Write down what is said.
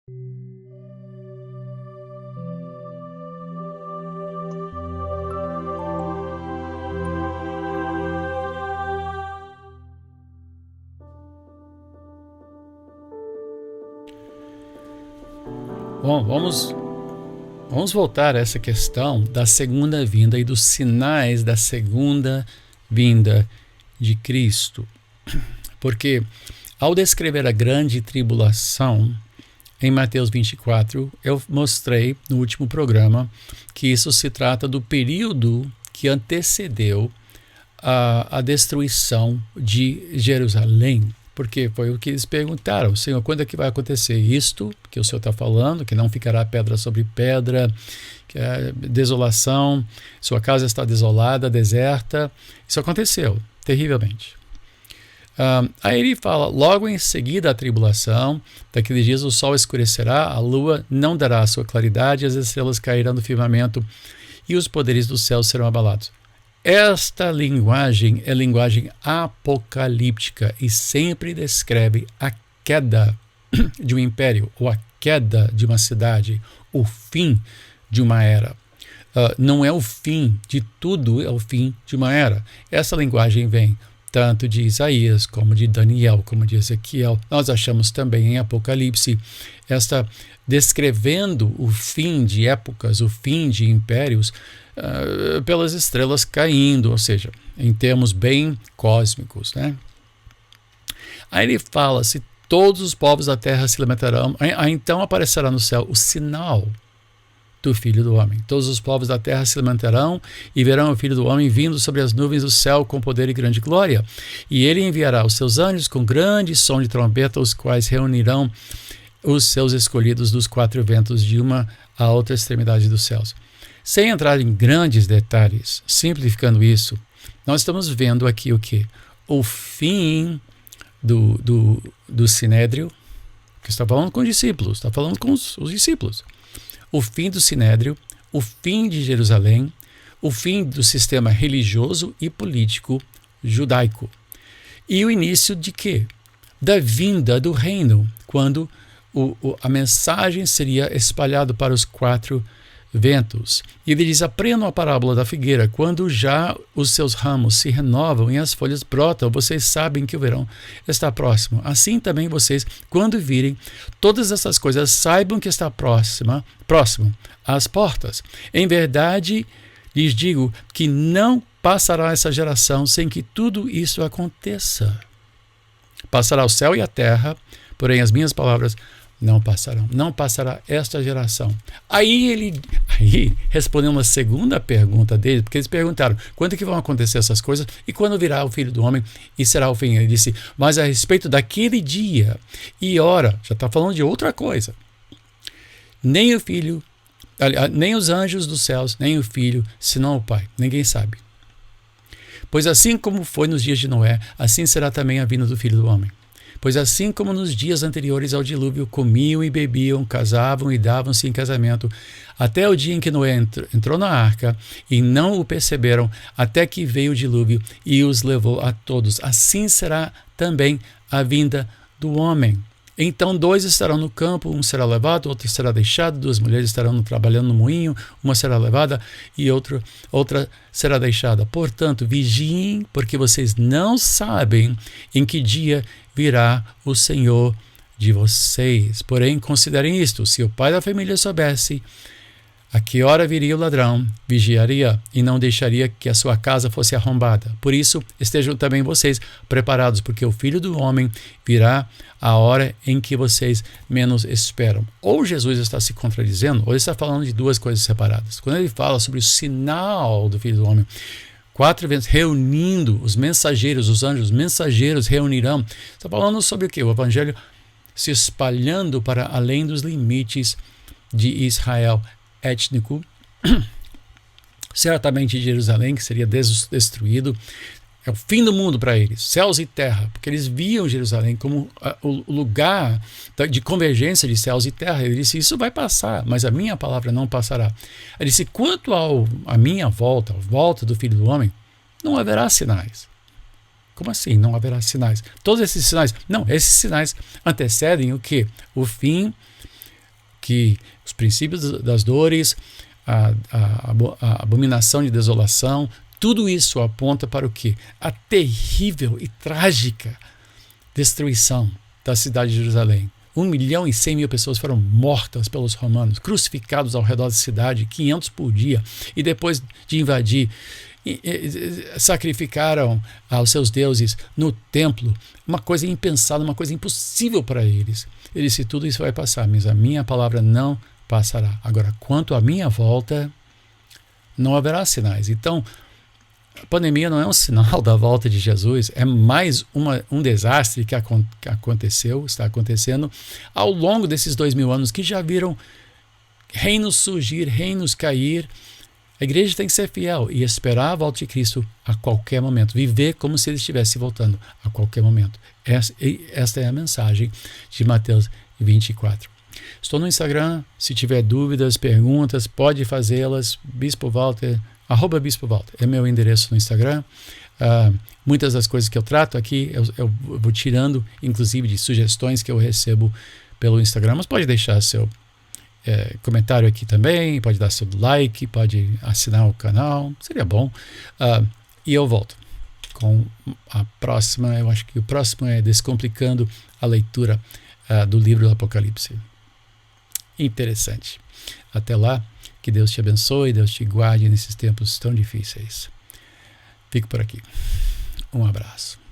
Bom, vamos voltar a essa questão da segunda vinda e dos sinais da segunda vinda de Cristo. Porque ao descrever a grande tribulação em Mateus 24, eu mostrei no último programa que isso se trata do período que antecedeu a destruição de Jerusalém. Porque foi o que eles perguntaram: Senhor, quando é que vai acontecer isto que o Senhor está falando, que não ficará pedra sobre pedra, que é desolação, sua casa está desolada, deserta? Isso aconteceu, terrivelmente. Aí ele fala: logo em seguida a tribulação, daqueles dias o sol escurecerá, a lua não dará a sua claridade, as estrelas cairão do firmamento e os poderes do céu serão abalados. Esta linguagem é linguagem apocalíptica e sempre descreve a queda de um império, ou a queda de uma cidade, o fim de uma era. Não é o fim de tudo, é o fim de uma era. Essa linguagem vem tanto de Isaías, como de Daniel, como de Ezequiel. Nós achamos também em Apocalipse esta descrevendo o fim de épocas, o fim de impérios, pelas estrelas caindo, ou seja, em termos bem cósmicos, né? Aí ele fala: se todos os povos da terra se lamentarão, então aparecerá no céu o sinal do Filho do Homem. Todos os povos da terra se lamentarão e verão o Filho do Homem vindo sobre as nuvens do céu com poder e grande glória. E ele enviará os seus anjos com grande som de trombeta, os quais reunirão os seus escolhidos dos quatro ventos de uma à outra extremidade dos céus. Sem entrar em grandes detalhes, simplificando isso, nós estamos vendo aqui o quê? O fim do Sinédrio, que está falando com os discípulos, está falando com os discípulos. O fim do Sinédrio, o fim de Jerusalém, o fim do sistema religioso e político judaico. E o início de quê? Da vinda do reino, quando a mensagem seria espalhada para os quatro ventos. E ele diz: aprendam a parábola da figueira. Quando já os seus ramos se renovam e as folhas brotam, vocês sabem que o verão está próximo. Assim também vocês, quando virem todas essas coisas, saibam que está próximo às portas. Em verdade, lhes digo que não passará essa geração sem que tudo isso aconteça. Passará o céu e a terra, porém as minhas palavras não passarão. Não passará esta geração. Aí respondeu uma segunda pergunta dele, porque eles perguntaram: quando que vão acontecer essas coisas e quando virá o Filho do Homem e será o fim? Ele disse: mas a respeito daquele dia e hora, já está falando de outra coisa, nem o Filho, nem os anjos dos céus, nem o Filho, senão o Pai. Ninguém sabe. Pois assim como foi nos dias de Noé, assim será também a vinda do Filho do Homem. Pois assim como nos dias anteriores ao dilúvio, comiam e bebiam, casavam e davam-se em casamento, até o dia em que Noé entrou na arca, e não o perceberam, até que veio o dilúvio e os levou a todos. Assim será também a vinda do homem. Então 2 estarão no campo, um será levado, outro será deixado, 2 mulheres estarão trabalhando no moinho, uma será levada e outra será deixada. Portanto, vigiem, porque vocês não sabem em que dia virá o Senhor de vocês. Porém, considerem isto: se o pai da família soubesse a que hora viria o ladrão, vigiaria e não deixaria que a sua casa fosse arrombada. Por isso, estejam também vocês preparados, porque o Filho do Homem virá a hora em que vocês menos esperam. Ou Jesus está se contradizendo, ou ele está falando de duas coisas separadas. Quando ele fala sobre o sinal do Filho do Homem, 4 ventos reunindo os mensageiros, os anjos mensageiros reunirão. Está falando sobre o quê? O evangelho se espalhando para além dos limites de Israel étnico, certamente Jerusalém, que seria destruído. É o fim do mundo para eles, céus e terra, porque eles viam Jerusalém como o lugar de convergência de céus e terra. Ele disse: isso vai passar, mas a minha palavra não passará. Ele disse: quanto à minha volta, a volta do Filho do Homem, não haverá sinais. Como assim não haverá sinais? Todos esses sinais, não, esses sinais antecedem o quê? O fim que os princípios das dores, a abominação de desolação, tudo isso aponta para o quê? A terrível e trágica destruição da cidade de Jerusalém. 1.100.000 pessoas foram mortas pelos romanos, crucificados ao redor da cidade, 500 por dia, e depois de invadir, sacrificaram aos seus deuses no templo, uma coisa impensada, uma coisa impossível para eles. Ele disse, tudo isso vai passar, mas a minha palavra não passará. Agora, quanto à minha volta, não haverá sinais. Então, a pandemia não é um sinal da volta de Jesus, é mais um desastre que aconteceu, está acontecendo ao longo desses 2.000 anos, que já viram reinos surgir, reinos cair. A igreja tem que ser fiel e esperar a volta de Cristo a qualquer momento, viver como se ele estivesse voltando a qualquer momento. Esta é a mensagem de Mateus 24. Estou no Instagram, se tiver dúvidas, perguntas, pode fazê-las, Bispo Walter, @Bispo Walter, é meu endereço no Instagram. Muitas das coisas que eu trato aqui, eu vou tirando, inclusive, de sugestões que eu recebo pelo Instagram, mas pode deixar seu comentário aqui também, pode dar seu like, pode assinar o canal, seria bom. E eu volto com a próxima, eu acho que o próximo é Descomplicando a Leitura do livro do Apocalipse. Interessante. Até lá, que Deus te abençoe, Deus te guarde nesses tempos tão difíceis. Fico por aqui. Um abraço.